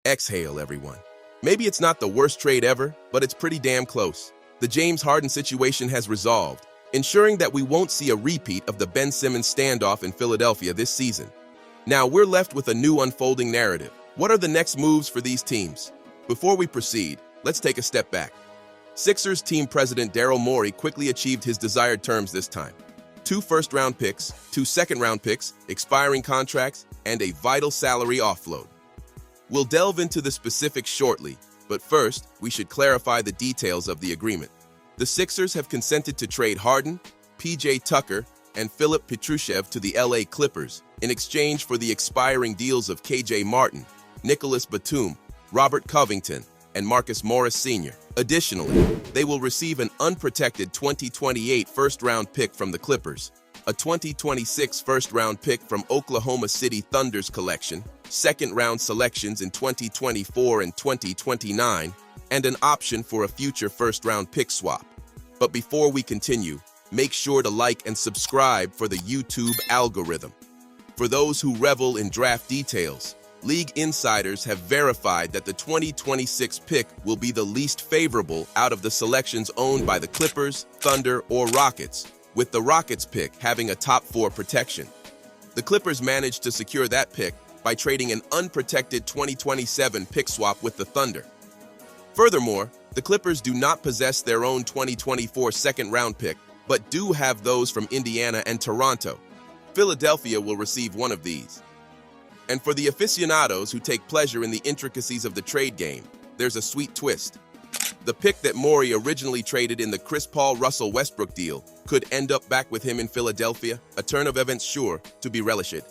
Exhale, everyone. Maybe it's not the worst trade ever, but it's pretty damn close. The James Harden situation has resolved, ensuring that we won't see a repeat of the Ben Simmons standoff in Philadelphia this season. Now we're left with a new unfolding narrative. What are the next moves for these teams? Before we proceed, let's take a step back. Sixers team president Daryl Morey quickly achieved his desired terms this time. 2 first-round picks, 2 second-round picks, expiring contracts, and a vital salary offload. We'll delve into the specifics shortly, but first, we should clarify the details of the agreement. The Sixers have consented to trade Harden, PJ Tucker, and Filip Petrusev to the LA Clippers in exchange for the expiring deals of KJ Martin, Nicholas Batum, Robert Covington, and Marcus Morris Sr. Additionally, they will receive an unprotected 2028 first-round pick from the Clippers, a 2026 first-round pick from Oklahoma City Thunder's collection, second-round selections in 2024 and 2029, and an option for a future first-round pick swap. But before we continue, make sure to like and subscribe for the YouTube algorithm. For those who revel in draft details, league insiders have verified that the 2026 pick will be the least favorable out of the selections owned by the Clippers, Thunder, or Rockets, with the Rockets pick having a top 4 protection. The Clippers managed to secure that pick by trading an unprotected 2027 pick swap with the Thunder. Furthermore, the Clippers do not possess their own 2024 second-round pick, but do have those from Indiana and Toronto. Philadelphia will receive one of these. And for the aficionados who take pleasure in the intricacies of the trade game, there's a sweet twist. The pick that Morey originally traded in the Chris Paul-Russell Westbrook deal could end up back with him in Philadelphia, a turn of events sure to be relished.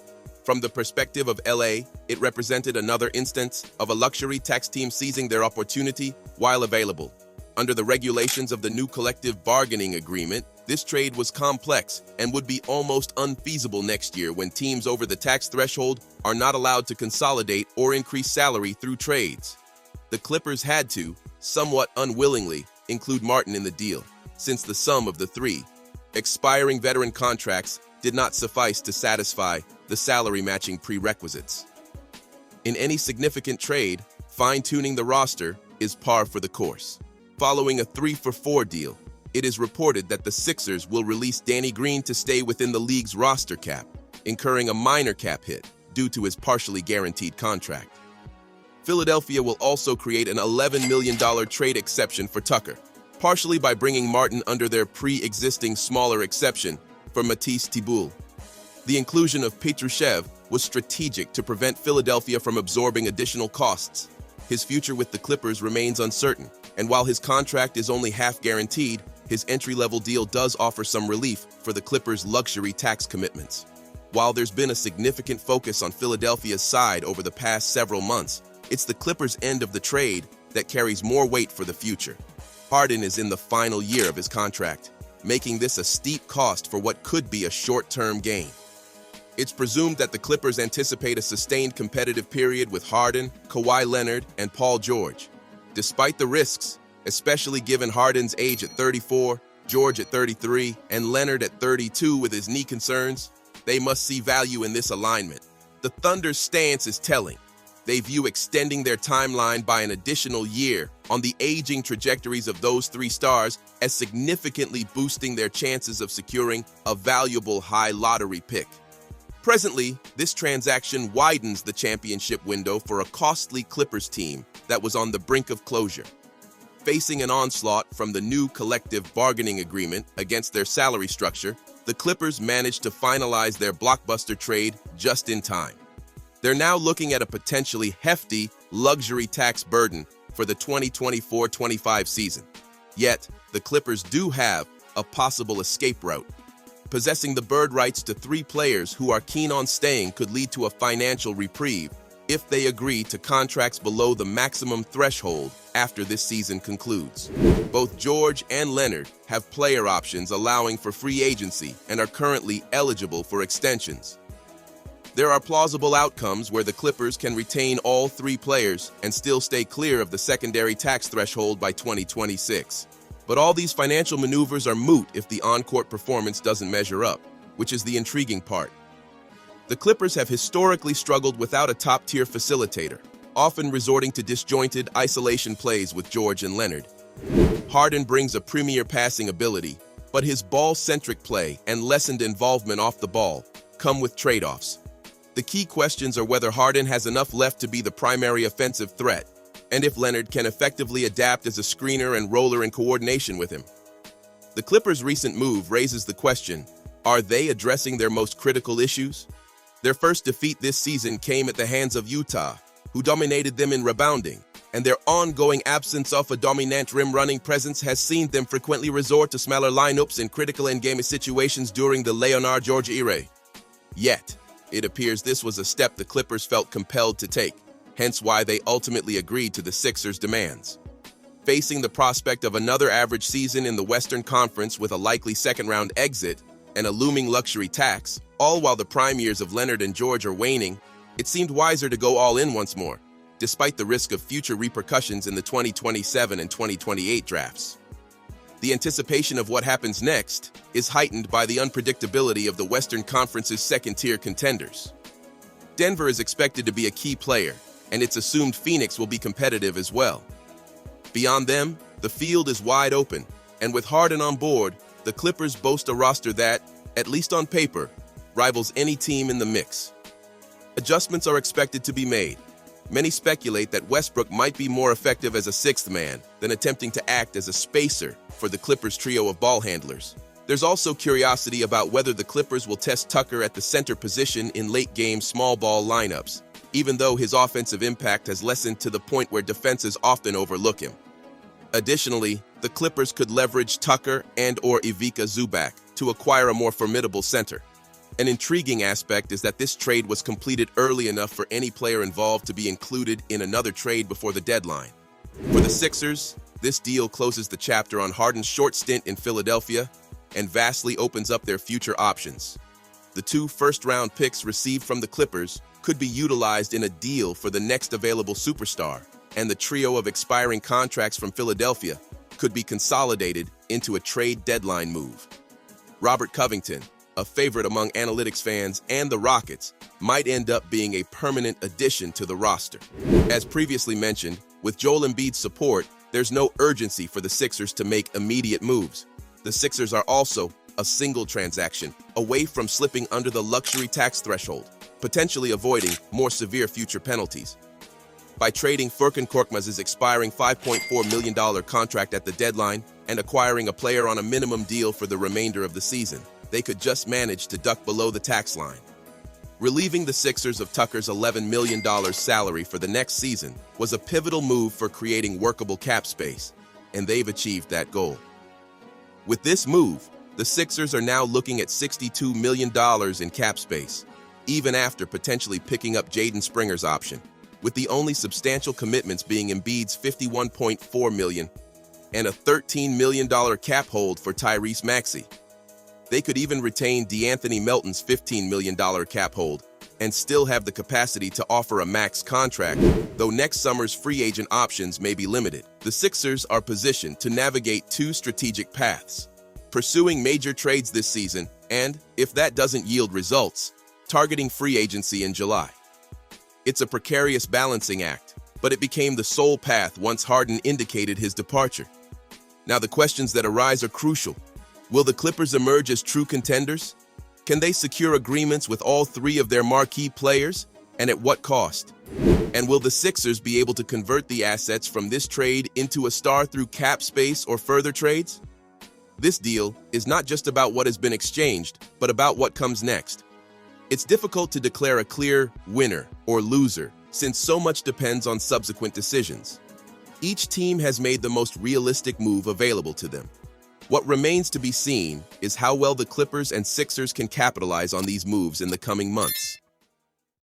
From the perspective of LA, it represented another instance of a luxury tax team seizing their opportunity while available. Under the regulations of the new collective bargaining agreement, this trade was complex and would be almost unfeasible next year when teams over the tax threshold are not allowed to consolidate or increase salary through trades. The Clippers had to, somewhat unwillingly, include Martin in the deal, since the sum of the 3 expiring veteran contracts did not suffice to satisfy the salary matching prerequisites. In any significant trade, fine-tuning the roster is par for the course. Following a 3-for-4 deal, it is reported that the Sixers will release Danny Green to stay within the league's roster cap, incurring a minor cap hit due to his partially guaranteed contract. Philadelphia will also create an $11 million trade exception for Tucker, partially by bringing Martin under their pre-existing smaller exception for Matisse Thybulle. The inclusion of Petrusev was strategic to prevent Philadelphia from absorbing additional costs. His future with the Clippers remains uncertain, and while his contract is only half guaranteed, his entry-level deal does offer some relief for the Clippers' luxury tax commitments. While there's been a significant focus on Philadelphia's side over the past several months, it's the Clippers' end of the trade that carries more weight for the future. Harden is in the final year of his contract, making this a steep cost for what could be a short-term gain. It's presumed that the Clippers anticipate a sustained competitive period with Harden, Kawhi Leonard, and Paul George. Despite the risks, especially given Harden's age at 34, George at 33, and Leonard at 32 with his knee concerns, they must see value in this alignment. The Thunder's stance is telling. They view extending their timeline by an additional year on the aging trajectories of those 3 stars as significantly boosting their chances of securing a valuable high lottery pick. Presently, this transaction widens the championship window for a costly Clippers team that was on the brink of closure. Facing an onslaught from the new collective bargaining agreement against their salary structure, the Clippers managed to finalize their blockbuster trade just in time. They're now looking at a potentially hefty luxury tax burden for the 2024-25 season. Yet, the Clippers do have a possible escape route. Possessing the bird rights to 3 players who are keen on staying could lead to a financial reprieve if they agree to contracts below the maximum threshold after this season concludes. Both George and Leonard have player options allowing for free agency and are currently eligible for extensions. There are plausible outcomes where the Clippers can retain all 3 players and still stay clear of the secondary tax threshold by 2026. But all these financial maneuvers are moot if the on-court performance doesn't measure up, which is the intriguing part. The Clippers have historically struggled without a top-tier facilitator, often resorting to disjointed isolation plays with George and Leonard. Harden brings a premier passing ability, but his ball-centric play and lessened involvement off the ball come with trade-offs. The key questions are whether Harden has enough left to be the primary offensive threat, and if Leonard can effectively adapt as a screener and roller in coordination with him. The Clippers' recent move raises the question, are they addressing their most critical issues? Their first defeat this season came at the hands of Utah, who dominated them in rebounding, and their ongoing absence of a dominant rim-running presence has seen them frequently resort to smaller lineups in critical endgame situations during the Leonard George era. Yet, it appears this was a step the Clippers felt compelled to take, hence why they ultimately agreed to the Sixers' demands. Facing the prospect of another average season in the Western Conference with a likely second-round exit and a looming luxury tax, all while the prime years of Leonard and George are waning, it seemed wiser to go all in once more, despite the risk of future repercussions in the 2027 and 2028 drafts. The anticipation of what happens next is heightened by the unpredictability of the Western Conference's second-tier contenders. Denver is expected to be a key player, and it's assumed Phoenix will be competitive as well. Beyond them, the field is wide open, and with Harden on board, the Clippers boast a roster that, at least on paper, rivals any team in the mix. Adjustments are expected to be made. Many speculate that Westbrook might be more effective as a sixth man than attempting to act as a spacer for the Clippers' trio of ball handlers. There's also curiosity about whether the Clippers will test Tucker at the center position in late-game small ball lineups, even though his offensive impact has lessened to the point where defenses often overlook him. Additionally, the Clippers could leverage Tucker and/or Ivica Zubac to acquire a more formidable center. An intriguing aspect is that this trade was completed early enough for any player involved to be included in another trade before the deadline. For the Sixers, this deal closes the chapter on Harden's short stint in Philadelphia and vastly opens up their future options. The 2 first-round picks received from the Clippers could be utilized in a deal for the next available superstar, and the trio of expiring contracts from Philadelphia could be consolidated into a trade deadline move. Robert Covington, a favorite among analytics fans and the Rockets, might end up being a permanent addition to the roster. As previously mentioned, with Joel Embiid's support, there's no urgency for the Sixers to make immediate moves. The Sixers are also a single transaction away from slipping under the luxury tax threshold, potentially avoiding more severe future penalties. By trading Furkan Korkmaz's expiring $5.4 million contract at the deadline and acquiring a player on a minimum deal for the remainder of the season, they could just manage to duck below the tax line. Relieving the Sixers of Tucker's $11 million salary for the next season was a pivotal move for creating workable cap space, and they've achieved that goal. With this move, the Sixers are now looking at $62 million in cap space, even after potentially picking up Jaden Springer's option, with the only substantial commitments being Embiid's $51.4 million and a $13 million cap hold for Tyrese Maxey. They could even retain DeAnthony Melton's $15 million cap hold and still have the capacity to offer a max contract, though next summer's free agent options may be limited. The Sixers are positioned to navigate 2 strategic paths: pursuing major trades this season and, if that doesn't yield results, targeting free agency in July. It's a precarious balancing act, but it became the sole path once Harden indicated his departure. Now the questions that arise are crucial. Will the Clippers emerge as true contenders? Can they secure agreements with all 3 of their marquee players, and at what cost? And will the Sixers be able to convert the assets from this trade into a star through cap space or further trades? This deal is not just about what has been exchanged, but about what comes next. It's difficult to declare a clear winner or loser, since so much depends on subsequent decisions. Each team has made the most realistic move available to them. What remains to be seen is how well the Clippers and Sixers can capitalize on these moves in the coming months.